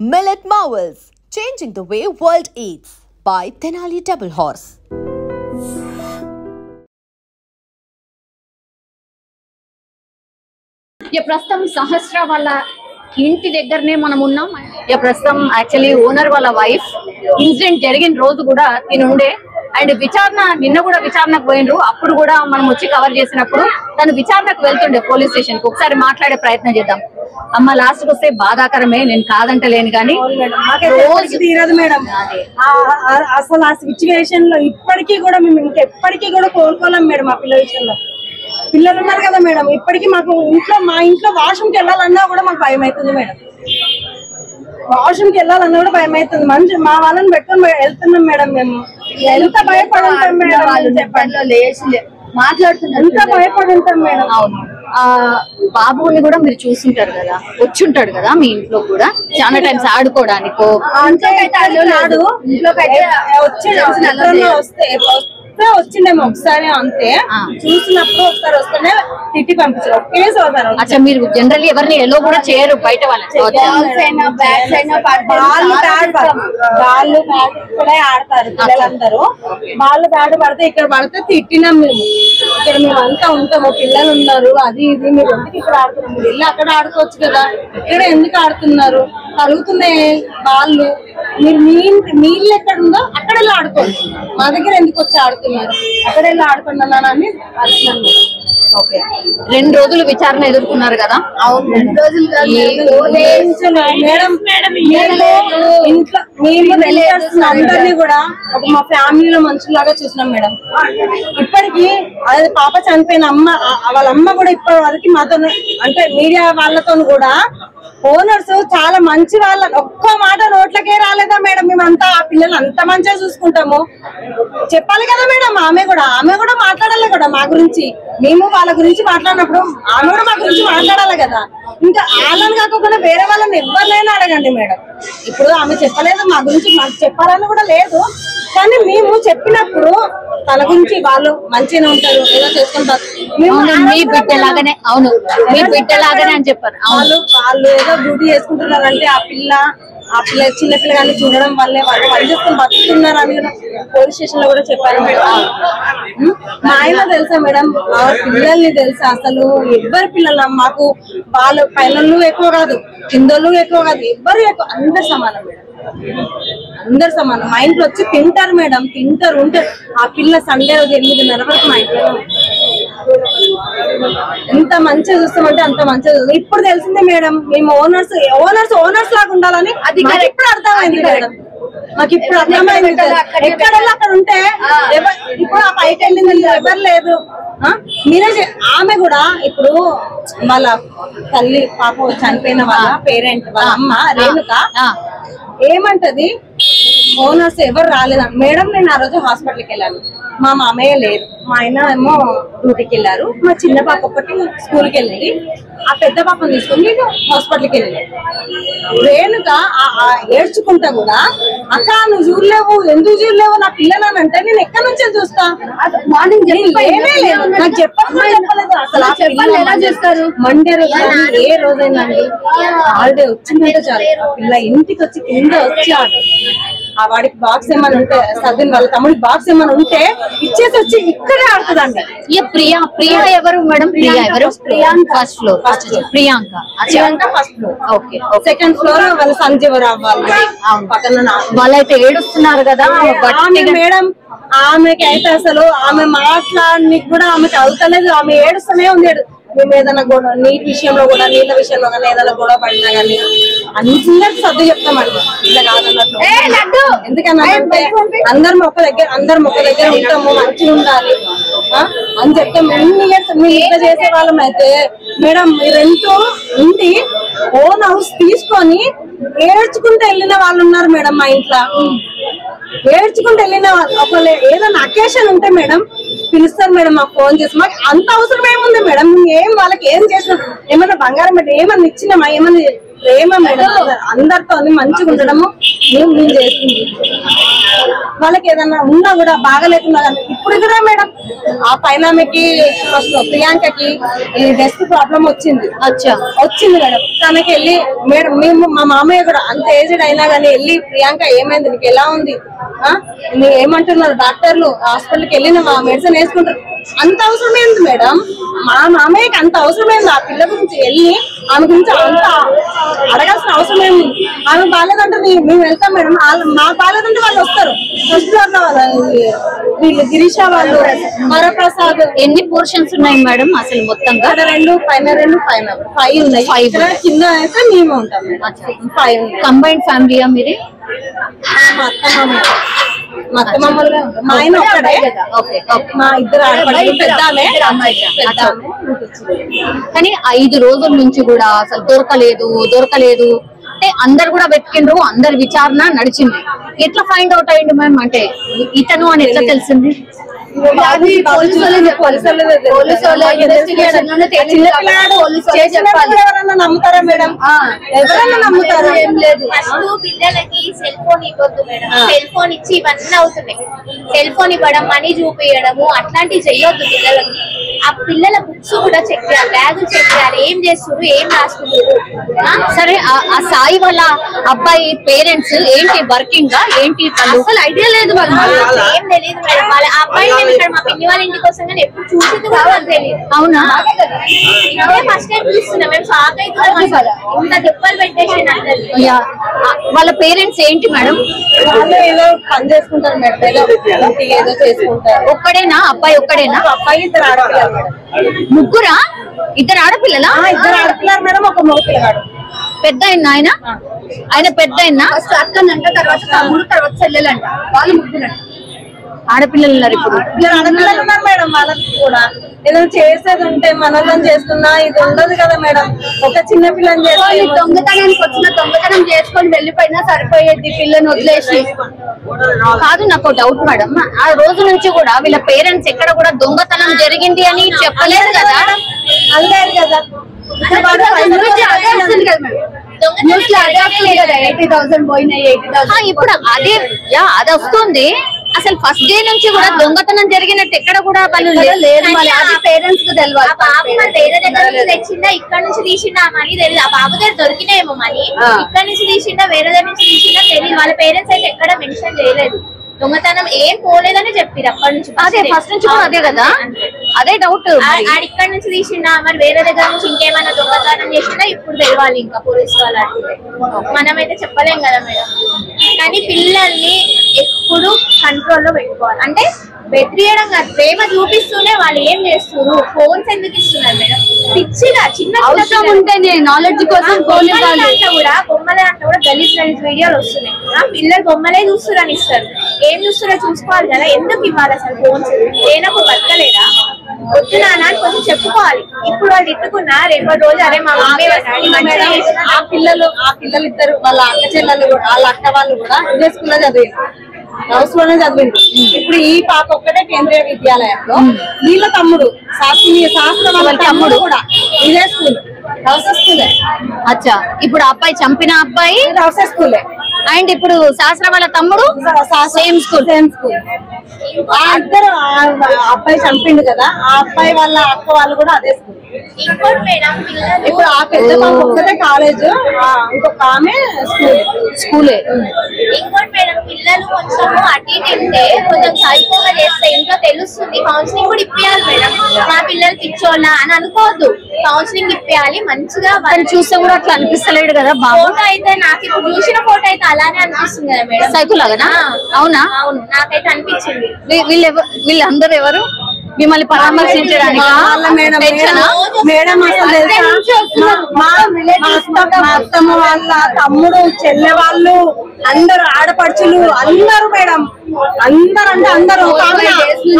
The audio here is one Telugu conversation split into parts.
Millet Marvels, changing the way world eats by Tenali Double Horse. ప్రస్తుతం సహస్ర వాళ్ళ ఇంటి దగ్గరనే మనం ఉన్నాం. ప్రస్తుతం యాక్చువల్లీ ఓనర్ వాళ్ళ వైఫ్ ఇన్సిడెంట్ జరిగిన రోజు కూడా తినుండే అండ్ విచారణ నిన్న కూడా విచారణకు పోయిండ్రు. అప్పుడు కూడా మనం వచ్చి కవర్ చేసినప్పుడు తను విచారణకు వెళ్తుండే పోలీస్ స్టేషన్ కి. ఒకసారి మాట్లాడే ప్రయత్నం చేద్దాం. అమ్మ లాస్ట్ కి వస్తే బాధాకరమే, నేను కాదంటలేను కానీ తీరదు మేడం. అసలు ఆ సిచ్యువేషన్ లో ఇప్పటికీ కూడా మేము ఇంకెప్పటికీ కూడా కోలుకోలేం మేడం. ఆ పిల్లల విషయంలో పిల్లలు ఉన్నారు కదా మేడం, ఇప్పటికీ మాకు మా ఇంట్లో వాష్రూమ్ కి వెళ్ళాలన్నా కూడా మాకు భయం అవుతుంది మేడం. వాష్రూమ్ కి వెళ్ళాలన్నా కూడా భయం అవుతుంది. మంచి మా వాళ్ళని పెట్టుకొని వెళ్తున్నాం మేడం. మేము ఎంత భయపడి ఉంటాం మేడం, చెప్పండి. మాట్లాడుతున్నారు ఎంత భయపడి ఉంటాం మేడం. అవును, ఆ బాబుని కూడా మీరు చూస్తుంటారు కదా, వచ్చుంటాడు కదా మీ ఇంట్లో కూడా చాలా టైమ్స్ ఆడుకోవడానికో. వచ్చిండేమో ఒకసారి అంతే, చూసినప్పుడు ఒకసారి వస్తేనే తిట్టి పంపించారు. ఒకేసారి అచ్చా, మీరు జనరల్లీ ఎవరిని ఎలో కూడా చేయరు బయట వాళ్ళని? వాళ్ళు బ్యాట్ కూడా ఆడతారు పిల్లలందరూ. వాళ్ళు బ్యాట్ పడితే ఇక్కడ పడితే తిట్టినాం మేము. ఇక్కడ మేము అంతా ఉంటాము, పిల్లలు ఉన్నారు, అది ఇది, మీరు ఎందుకు ఇక్కడ ఆడుతున్నారు? మీరు వెళ్ళి అక్కడ ఆడుకోవచ్చు కదా, ఇక్కడ ఎందుకు ఆడుతున్నారు? కలుగుతున్నాయి వాళ్ళు. మీరు మీ ఇల్లు ఎక్కడ ఉందో అక్కడ వెళ్ళి ఆడుకోవచ్చు, మా దగ్గర ఎందుకు వచ్చి ఆడుతున్నారు? అక్కడ వెళ్ళి ఆడుకున్నాను అని అడుగుతున్నాను. ఓకే, 2 రోజులు విచారణ ఎదుర్కొన్నారు కదా? అవును, 2 రోజులు ఇంట్లో మేము అందరినీ కూడా ఒక మా ఫ్యామిలీలో మనుషులాగా చూసినాం మేడం. ఇప్పటికీ అది పాప చనిపోయిన అమ్మ, వాళ్ళ అమ్మ కూడా ఇప్పటి వరకు మాతో, అంటే మీడియా వాళ్ళతో కూడా ఓనర్స్ చాలా మంచి వాళ్ళ, ఒక్క మాట నోట్లకే రాలేదా మేడం? మేమంతా ఆ పిల్లలు అంత మంచిగా చూసుకుంటాము. చెప్పాలి కదా మేడం, ఆమె కూడా మాట్లాడాలి కూడా మా గురించి. మేము వాళ్ళ గురించి మాట్లాడినప్పుడు ఆమె కూడా మా గురించి మాట్లాడాలి కదా. ఇంకా వాళ్ళని కాకుండా వేరే వాళ్ళని ఎవరినైనా అడగండి మేడం. ఇప్పుడు ఆమె చెప్పలేదు మా గురించి, మాకు చెప్పాలని కూడా లేదు, కానీ మేము చెప్పినప్పుడు తన గురించి వాళ్ళు మంచిగానే ఉంటారు, ఏదో చేసుకుంటారు. మీ బిడ్డలాగానే, అవును మీ బిడ్డలాగానే అని చెప్పారు. వాళ్ళు ఏదో డ్యూటీ చేసుకుంటున్నారంటే ఆ పిల్ల చిన్న పిల్లగాన్ని చూడడం వల్లే వాళ్ళు పనిచేసుకుని బతుకుతున్నారు అని పోలీస్ స్టేషన్ లో కూడా చెప్పారు మేడం. మా ఆయన తెలుసా మేడం, ఆ పిల్లల్ని తెలుసా? అసలు ఎవ్వరి పిల్లలు మాకు, వాళ్ళు పైనలు ఎక్కువ కాదు, కిందలు ఎక్కువ కాదు, ఎవ్వరు ఎక్కువ, అందరు సమానం మేడం, అందరు సమానం. మా ఇంట్లో వచ్చి తింటారు మేడం, తింటారు ఉంటారు. ఆ పిల్ల సండే రోజు 8:30 వరకు మా ఇంట్లో ఎంత మంచిగా చూస్తామంటే అంత మంచిగా చూస్తాం. ఇప్పుడు తెలిసిందే మేడం, మేము ఓనర్స్ లాగా ఉండాలని అది ఇప్పుడు అర్థమైంది మేడం. మాకు ఇప్పుడు అర్థమైంది. ఎక్కడ అక్కడ ఉంటే ఇప్పుడు ఆ పైకి వెళ్ళింది ఎవరు లేదు. మీరే ఆమె కూడా ఇప్పుడు వాళ్ళ తల్లి పాప చనిపోయిన వాళ్ళ పేరెంట్ వాళ్ళ అమ్మ రేణుక ఏమంటది, ఓనర్స్ ఎవరు రాలేదు మేడం. నేను ఆ రోజు హాస్పిటల్కి వెళ్ళాను, మా మామయ్య లేరు, మా ఆయన ఏమో డ్యూటీకి వెళ్ళారు, మా చిన్న పాప ఒకటి స్కూల్కి వెళ్ళింది, ఆ పెద్ద పాపను తీసుకుని హాస్పిటల్కి వెళ్ళింది. రేణుక ఏడ్చుకుంటా కూడా, అక్క నువ్వు చూడలేవు, ఎందుకు చూడలేవు నా పిల్లలని అంటే, నేను ఎక్కడి నుంచే చూస్తా, మార్నింగ్ నాకు చెప్పలేదు అసలు. ఎలా చేస్తారు? మండే రోజు ఏ రోజైనా అండి హాలిడే వచ్చిందంటే చాలు, ఆ పిల్ల ఇంటికి వచ్చి కింద వచ్చి ఆ వాడికి బాక్స్ ఏమైనా ఉంటే, సదిన్ వాళ్ళ తమ్ముడికి బాక్స్ ఏమైనా ఉంటే ఇచ్చేసి వచ్చి ఇక్కడే ఆడుతుందండి. ప్రియా ఎవరు మేడం? ప్రియా ఎవరు? Priyanka first floor, Priyanka first floor. Okay, second floor వాళ్ళ సంజీవరావు వాళ్ళు పక్కన. వాళ్ళైతే ఏడుస్తున్నారు కదా మేడం. ఆమెకి అయితే అసలు ఆమె మాట్లాడడానికి కూడా ఆమెకి అవుతలేదు, ఆమె ఏడుస్తూనే ఉంది. మేము ఏదైనా గొడవ, నీటి విషయంలో కూడా, నీళ్ళ విషయంలో కానీ ఏదైనా గొడవ పడినా కానీ అందరికి సర్దు చెప్తామండి, ఇలా కాదన్నట్లు. ఎందుకనంటే అందరం ఒక దగ్గర ఉంటాము, మంచిగా ఉండాలి అని చెప్తాం. ఎన్ని ఇయర్స్ మేము ఇట్లా చేసే వాళ్ళం అయితే మేడం, మీరెంతో ఉండి ఓన్ హౌస్ తీసుకొని ఏడ్చుకుంటూ వెళ్ళిన వాళ్ళు ఉన్నారు మేడం. మా ఇంట్లో ఏడ్చుకుంటూ వెళ్ళిన వాళ్ళు, ఒకళ్ళు ఏదైనా అకేషన్ ఉంటే మేడం పిలుస్తారు మేడం, మాకు ఫోన్ చేసి. మాకు అంత అవసరం ఏముంది మేడం? ఏం వాళ్ళకి ఏం చేసినాం? ఏమన్నా బంగారం పెట్టి ఏమన్నా ఇచ్చినామా? ఏమన్నా ప్రేమ మేడం, అందరితో మంచిగా ఉండడము మేము చేస్తుంది. వాళ్ళకి ఏదన్నా ఉన్నా కూడా బాగలేకున్నా కానీ ఇప్పుడు కూడా మేడం ఆ పైన ఆమెకి ఫస్ట్ ప్రియాంకకి ఈ డెస్క్ ప్రాబ్లం వచ్చింది మేడం. తనకి వెళ్ళి మేడం మేము మా మామయ్య కూడా అంత ఏజ్డ్ అయినా కానీ వెళ్ళి ప్రియాంక ఏమైంది నీకు ఎలా ఉంది మీరు ఏమంటున్నారు డాక్టర్లు హాస్పిటల్కి వెళ్ళిన మా మెడిసిన్ వేసుకుంటారు. అంత అవసరమైంది మేడం, మా మామయ్యకి అంత అవసరమైంది ఆ పిల్ల గురించి వెళ్ళి ఆమె గురించి అంత అడగాల్సిన అవసరం ఏమి. ఆమె బాగాలేదంటే మేము వెళ్తాం మేడం, మాకు బాగాలేదంటే వాళ్ళు వస్తారు. ఫస్ట్ వీళ్ళు గిరీష వాళ్ళు వరప్రసాద్. ఎన్ని పోర్షన్స్ ఉన్నాయి మేడం అసలు మొత్తంగా? 2 పైన 2 పైన 5 ఉన్నాయి. 5 కింద అయితే మేము ఉంటాం. 5 కంబైన్డ్ ఫ్యామిలీయా మీరే? మా అత్తమ్మలుగా మా ఆయన ఒక్కడే, మా ఇద్దరు కానీ 5 రోజుల నుంచి కూడా అసలు దొరకలేదు అంటే అందరు కూడా వెతికిండ్రు, అందరి విచారణ నడిచింది. ఎట్లా ఫైండ్ అవుట్ అయ్యింది మ్యామ్? అంటే ఇతను అని ఎట్లా తెలిసింది? నమ్ముతారా మేడం? ఎవరైనా నమ్ముతారు? ఏం లేదు. పిల్లలకి సెల్ ఫోన్ ఇవ్వద్దు మేడం. సెల్ ఫోన్ ఇచ్చి ఇవన్నీ అవుతున్నాయి. సెల్ ఫోన్ ఇవ్వడం, మనీ చూపించడము అట్లాంటివి చెయ్యొద్దు పిల్లలకు. ఆ పిల్లల బుక్స్ కూడా చెక్ చేయాలి, బ్యాగులు చెక్ చేయాలి, ఏం చేస్తున్నారు, ఏం రాసుకుంటారు. సరే, ఆ సాయి వాళ్ళ అబ్బాయి పేరెంట్స్ ఏంటి, వర్కింగ్ గా ఏంటి? అసలు ఐడియా లేదు, ఏం తెలియదు మేడం. వాళ్ళ అబ్బాయి మేము ఇక్కడ మా పిన్ని వాళ్ళ ఇంటి కోసం కానీ ఎప్పుడు చూసింది కూడా వాళ్ళకి తెలియదు. అవునా? ఇదే ఫస్ట్ టైం చూస్తున్నాం మేము, షాక్ అవుతున్నాం. ఇంత దెబ్బలు పెట్టేసి వాళ్ళ పేరెంట్స్ ఏంటి మేడం? వాళ్ళు ఏదో పని చేసుకుంటారు మేడం, ఏదో చేసుకుంటారు. ఒక్కడేనా అబ్బాయి? ఒక్కడేనా అబ్బాయి? ఇద్దరు ఆడపిల్లలు. ముగ్గురా? 2 ఆడపిల్లలా? 2 ఆడపిల్లలు మేడం, ఒక మగ పిల్లగాడు. పెద్ద ఆయన పెద్ద అక్కనంట, తర్వాత తమ్ముడు, తర్వాత చెల్లెలంట. వాళ్ళు ముగ్గురంట. ఆడపిల్లలు ఉన్నారు. ఇప్పుడు 2 ఆడపిల్లలు ఉన్నారు మేడం. వాళ్ళకి కూడా ఏదైనా చేసేది ఉంటే మనల్ని చేస్తున్నా ఇది ఉండదు కదా మేడం. ఒక చిన్న పిల్లని చేసుకొని దొంగతనానికి వచ్చిన దొంగతనం చేసుకొని వెళ్ళిపోయినా సరిపోయేది, పిల్లని వదిలేసి. కాదు, నాకు డౌట్ మేడం, ఆ రోజు నుంచి కూడా వీళ్ళ పేరెంట్స్ ఎక్కడ కూడా దొంగతనం జరిగింది అని చెప్పలేదు కదా? అనలేదు కదా. ఇప్పుడు అదే అది వస్తుంది. అసలు ఫస్ట్ డే నుంచి కూడా దొంగతనం జరిగినట్టు ఎక్కడ కూడా వాళ్ళు లేదు. అది పేరెంట్స్ కు తెలియదు. ఆ బాబు వేరే దగ్గర నుంచి తెచ్చిందా, ఇక్కడ నుంచి తీసిండా మనీ తెలియదు. ఆ బాబు దగ్గర దొరికినాయేమో మనీ, ఇక్కడ నుంచి తీసిండా వేరే దగ్గర నుంచి తీసిండా తెలియదు. వాళ్ళ పేరెంట్స్ అయితే ఎక్కడ మెన్షన్ చేయలేదు. దొంగతనం ఏం పోలేదని చెప్పారు అప్పటి నుంచి. అదే ఫస్ట్ నుంచి కూడా అదే కదా, అదే డౌట్. ఆడ ఇక్కడ నుంచి తీసిండా, మరి వేరే దగ్గర నుంచి ఇంకేమైనా దొంగతనం చేసిందా ఇప్పుడు తెలియాలి. ఇంకా పోలీసు వాళ్ళు అడిగితే మనమైతే చెప్పలేం కదా మేడం. కానీ పిల్లల్ని ఎప్పుడు కంట్రోల్లో పెట్టుకోవాలి. అంటే బెదిరియడం కాదు, ప్రేమ చూపిస్తూనే వాళ్ళు ఏం చేస్తున్నారు, ఫోన్స్ ఎందుకు ఇస్తున్నారు మేడం? పిచ్చిగా చిన్న అవసరం ఉంటేనే నాలెడ్జ్ కోసం బొమ్మలే అంటే కూడా గలీజ్ వీడియోలు వస్తున్నాయి. పిల్లలు బొమ్మలే చూస్తున్నారు ఇస్తారు. ఏం చూస్తున్నారో చూసుకోవాలి కదా. ఎందుకు ఇవ్వాలి అసలు ఫోన్స్? లేనప్పుడు బతకలేదా? వద్దునా అని కొంచెం చెప్పుకోవాలి. ఇప్పుడు వాళ్ళు ఇట్టుకున్నా రేపటి రోజు అరే మా మమ్మీ ఆ పిల్లలు ఇద్దరు వాళ్ళ అక్క చెల్లెలు, వాళ్ళ అక్క వాళ్ళు కూడా ఇదే స్కూల్లో చదివి హౌస్ లోనే చదివింది. ఇప్పుడు ఈ పాప ఒక్కటే కేంద్రీయ విద్యాలయంలో, వీళ్ళ తమ్ముడు శాస్త్రం వాళ్ళ తమ్ముడు కూడా ఇదే స్కూల్, హౌస్ స్కూలే. అచ్చా, ఇప్పుడు అబ్బాయి చంపిన అబ్బాయి హౌస్ స్కూలే, అండ్ ఇప్పుడు శాస్త్ర వాళ్ళ తమ్ముడు సేమ్ స్కూల్. ఆ ఇద్దరు అబ్బాయి చంపిండు కదా, ఆ అబ్బాయి వాళ్ళ అక్క వాళ్ళు కూడా అదే స్కూల్. ఇంకోటి మేడం, ఇప్పుడు ఆ పెద్ద పాప ఒక్కటే కాలేజ్, ఇంకొక ఆమె స్కూలే. ఇంకోటి మేడం, పిల్లలు కొంచెం అటు ఇటు ఉంటే కొంచెం సైకోగా చేస్తే ఇంట్లో తెలుస్తుంది. కౌన్సిలింగ్ కూడా ఇప్పియాలి మేడం. మా పిల్లలు పిచ్చోళ్ళ అని అనుకోవద్దు, కౌన్సిలింగ్ ఇప్పియాలి. మంచిగా చూస్తే కూడా అట్లా అనిపిస్తలేడు కదా. ఫోటో అయితే నాకు ఇప్పుడు చూసిన ఫోటో అయితే అలానే అనిపిస్తుంది కదా మేడం. సైకో లాగా? అవునా? అవును, నాకైతే అనిపించింది. వీళ్ళందరూ ఎవరు మిమ్మల్ని పరామర్శించడానికి? మేడం అసలు మా అత్తమ్మ వాళ్ళ తమ్ముడు, చెల్లె వాళ్ళు, అందరు ఆడపడుచులు అందరు మేడం, అందరు అంటే అందరు.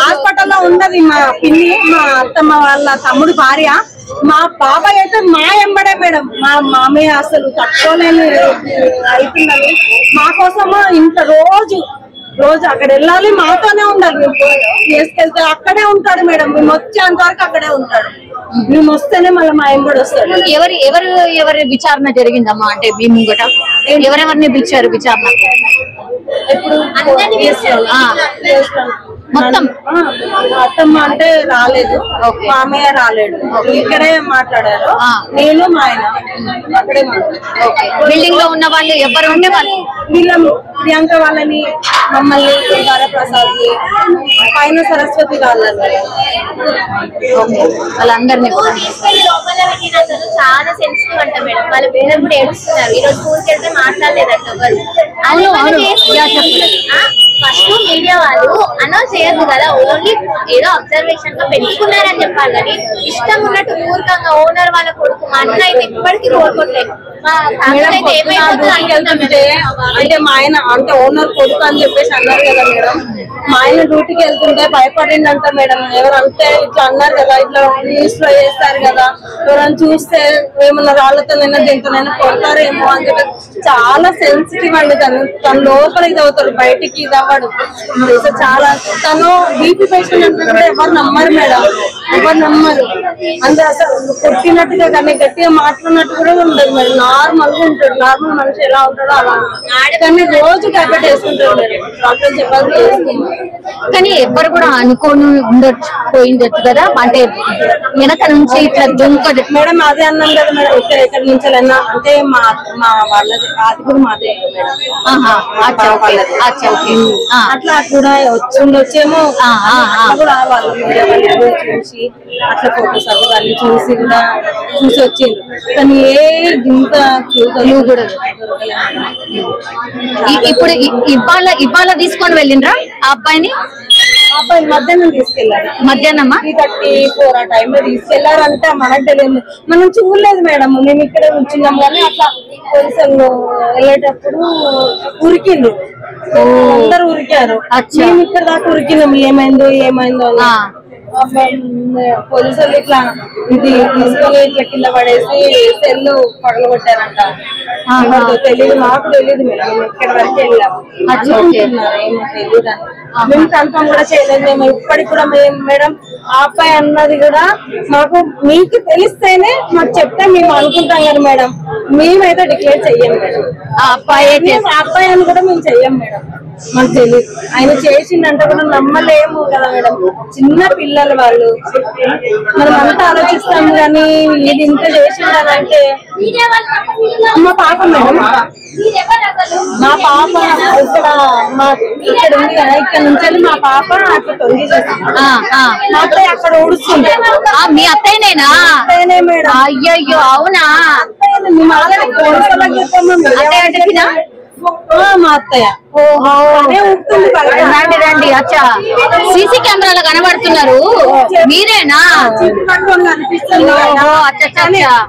హాస్పిటల్లో ఉన్నది మా పిన్ని, మా అత్తమ్మ వాళ్ళ తమ్ముడు భార్య. మా బాబాయ్ అయితే మా ఎంబడే మేడం. మా మామయ్య అసలు తట్టుకోలేని అవుతుందని మా కోసము ఇంత రోజు అక్కడ వెళ్ళాలి, మాతోనే ఉండాలి. మేము తీసుకెళ్తే అక్కడే ఉంటాడు మేడం. మేము వచ్చేంత వరకు అక్కడే ఉంటాడు. మేము వస్తేనే మళ్ళీ మా ఆయన కూడా వస్తాడు. ఎవరి విచారణ జరిగిందమ్మా? అంటే మీ ముంగట ఎవరెవరిని పిలిచారు విచారణ? మొత్తం అత్తమ్మ అంటే రాలేదు, మామయ్య రాలేడు, ఇక్కడే మాట్లాడారు. నేను మా ఆయన అక్కడే బిల్డింగ్ లో ఉన్న వాళ్ళు ఎవరు ఉండే వాళ్ళు వీళ్ళ ప్రియాంక వాళ్ళని, మమ్మల్ని, వరప్రసాద్, పైన సరస్వతి వాళ్ళని, వాళ్ళందరినీ చాలా సెన్సిటివ్ అంట మేడం. వాళ్ళ పేరెంట్స్ కూడా ఏడుస్తున్నారు. ఈ రోజు స్కూల్కి వెళ్తే మాట్లాడలేదంట ఎవరు. ఫస్ట్ మీడియా వాళ్ళు అనౌన్స్ చేయదు కదా, ఓన్లీ ఏదో అబ్జర్వేషన్ గా పెట్టుకున్నారని చెప్పాలి. కానీ ఇష్టం ఉన్నట్టు మూర్ఖంగా ఓనర్ వాళ్ళ కొడుకు మా అన్న అయితే ఇప్పటికీ కోరుకోవట్లేదు. అంటే మా ఆయన అంటే ఓనర్ కొడుకు అని చెప్పేసి అన్నారు కదా మేడం. మా ఆయన డ్యూటీకి వెళ్తుంటే భయపడిందంట మేడం. ఎవరంటే ఇట్లా అన్నారు కదా, ఇట్లా న్యూస్ లో చేస్తారు కదా, ఎవరైనా చూస్తే ఏమన్నా రాళ్లతోనైనా దీంతోనైనా కొడతారేమో అని చెప్పి చాలా సెన్సిటివ్ అండి. తన లోపల ఇది అవుతారు, బయటికి ఇది అవ్వడు. చాలా తను బీపీ పేషెంట్ అంటే కూడా ఎవరు నమ్మరు మేడం, ఎవరు నమ్మరు. అంటే అసలు కొట్టినట్టుగా కానీ గట్టిగా మాట్లాడినట్టు కూడా ఉండదు మేడం. నార్మల్ గా ఉంటాడు, నార్మల్ మనిషి ఎలా ఉంటాడో అలా. కానీ రోజు టాబ్లెట్ వేసుకుంటాడు మేడం, డాక్టర్ చెప్పాలి వేసుకున్నాడు. కానీ ఎవరు కూడా అనుకోని పోయిండొచ్చు కదా, అంటే వెనక నుంచి ఇట్లా దుంకదు మేడం. అదే అన్నాం కదా మేడం, ఎక్కడి నుంచి అంటే మా వాళ్ళది అది కూడా మాదే మేడం. అట్లా కూడా వచ్చేమో కూడా వాళ్ళు చూసి అట్లా ఫోటోస్ అవి చూసి కూడా చూసి వచ్చింది. కానీ ఏ ఇంత కూడా ఇప్పుడు ఇవాళ తీసుకొని వెళ్ళిండ్రా ఆ అబ్బాయిని? అబ్బాయి మధ్యాహ్నం తీసుకెళ్లారు. మధ్యాహ్నమా 3:34 ఆ టైమ్ లో తీసుకెళ్లారంటే మనకు తెలియదు, మనం చూడలేదు మేడం. మేము ఇక్కడే ఉంచున్నాం కానీ అట్లా కొంచెం వెళ్ళేటప్పుడు ఉరికిండు, అందరు ఉరికారు. మేము ఇక్కడ దాకా ఉరికినాం, ఏమైందో పోలీసులు ఇట్లా ఇది తీసుకొని ఇట్లా కింద పడేసి సెల్లు పగలగొట్టారంట. తెలియదు, మాకు తెలియదు మేడం. మేము ఇక్కడ వరకు వెళ్ళాము, ఏమో తెలియదు అని మేము కన్ఫర్మ్ కూడా చేయలేదు. మేము ఇప్పటికి కూడా మేడం ఆ అబ్బాయి అన్నది కూడా మాకు మీకు తెలిస్తేనే మాకు చెప్తే మేము అనుకుంటాం కదా మేడం. మేమైతే డిక్లేర్ చెయ్యం మేడం. ఆ అబ్బాయి అని కూడా మేము చెయ్యం మేడం. మాకు తెలియదు, ఆయన చేసిందంటే కూడా నమ్మలేము కదా మేడం. చిన్న పిల్లలు వాళ్ళు, మనం అంతా ఆలోచిస్తాము కానీ ఇది ఇంత చేసిందంటే. మా పాప మేడం, మా పాప ఇక్కడ ఉంది కదా, ఇక్కడ నుంచి మా పాప అట్లా తొంగి చేస్తుంది. మా అత్తయ్య అక్కడ ఊడుస్తుంది. మీ అత్తయ్యనేనా? అత్తయ్యనే మేడం. అయ్యయ్యో అవునా? మేము ఆల్రెడీ మా అత్తయ్య రండి. అచ్చా, సీసీ కెమెరాలో కనబడుతున్నారు, మీరేనా?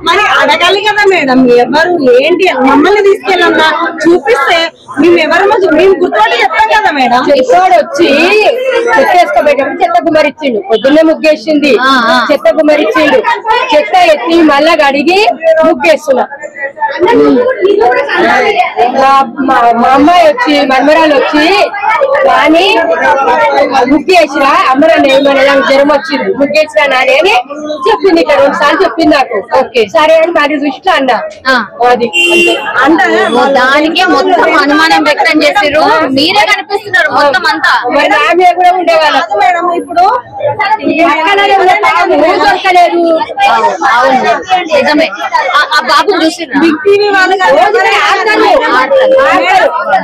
మరి అడగాలి కదా మేడం, ఎవరు ఏంటి మమ్మల్ని తీసుకెళ్ళన్నా చూపిస్తే మేము ఎవరమో మేము గుర్తుపట్టి చెప్తాం కదా మేడం. చెప్పాడు వచ్చి చెత్తేసుకోబెట్టేప్పుడు చెత్త గుమ్మరిచ్చిండు, పొద్దున్నే ముగ్గేసింది, చెత్త గుమ్మరిచ్చిండు, చెత్త ఎత్తి మళ్ళా కడిగి ముగ్గేస్తున్నా. మా అమ్మాయి వచ్చి మన్మరాలు వచ్చి కానీ ముగ్గేసిరా అమ్మరాన్ని ఏమన్నా జ్వరం వచ్చింది, ముగ్గేసిరా నాని అని చెప్పింది. ఇక్కడ 2 సార్లు చెప్పింది నాకు. ఓకే సరే అని మరి దృష్టిలో అన్నా. అది దానికే మొత్తం అనుమానం వ్యక్తం చేసారు, మీరే కనిపిస్తున్నారు మొత్తం అంతా. మరి నా మీద కూడా ఉండేవాళ్ళు మేడం. ఇప్పుడు దొరకలేదు. అవును నిజమే. ఆ బాబు చూసి బిగ్ టీవీ వాళ్ళు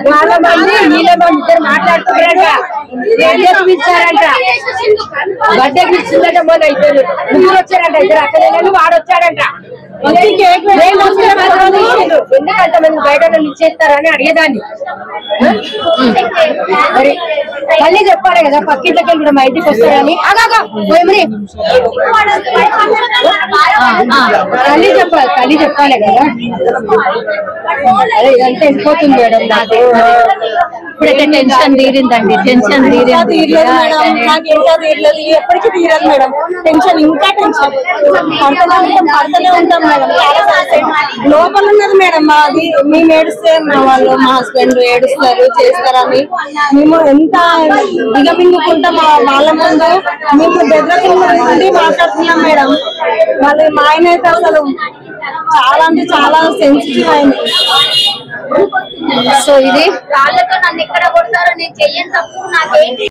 చాలా మంది ఇద్దరు మాట్లాడుతున్నారంట, పిలిచారంట, బర్త్డే పిలిచిందంట. మొన్న 2 ముగ్గురు వచ్చారంట, 2 అక్కడేళ్ళు వాడు వచ్చాడంట. ఎందుకంటే మనం బయట ఇచ్చేస్తారని అడిగేదాన్ని. మరి తల్లి చెప్పాలి కదా, పక్కింట్లోకి వెళ్ళి మా ఇంటికి వస్తారని. తల్లి చెప్పాలి కదా. అదే ఇదంతా వెళ్ళిపోతుంది మేడం నాకు. ఇప్పుడైతే టెన్షన్ తీరిందండి, టెన్షన్ తీరలేదు మేడం. నాకు ఇంకా తీరలేదు, ఎప్పటికీ తీరదు మేడం. టెన్షన్ ఇంకా టెన్షన్ పడుతూనే ఉంటాం మేడం. లోపల ఉన్నది మేడం మాది. మేము ఏడుస్తే మా హస్బెండ్ ఏడుస్తారు చేస్తారని మేము ఎంత దిగమింగుకుంటాం వాళ్ళ ముందు. మేము బెదరకుండి మాట్లాడుతున్నాం మేడం. వాళ్ళు మా ఆయన అయితే అసలు చాలా అంటే చాలా సెన్సిటివ్ అయింది. సో ఇది వాళ్ళతో నన్ను ఎక్కడ కొడతారో నేను చెయ్యని తప్పు నాకేంటి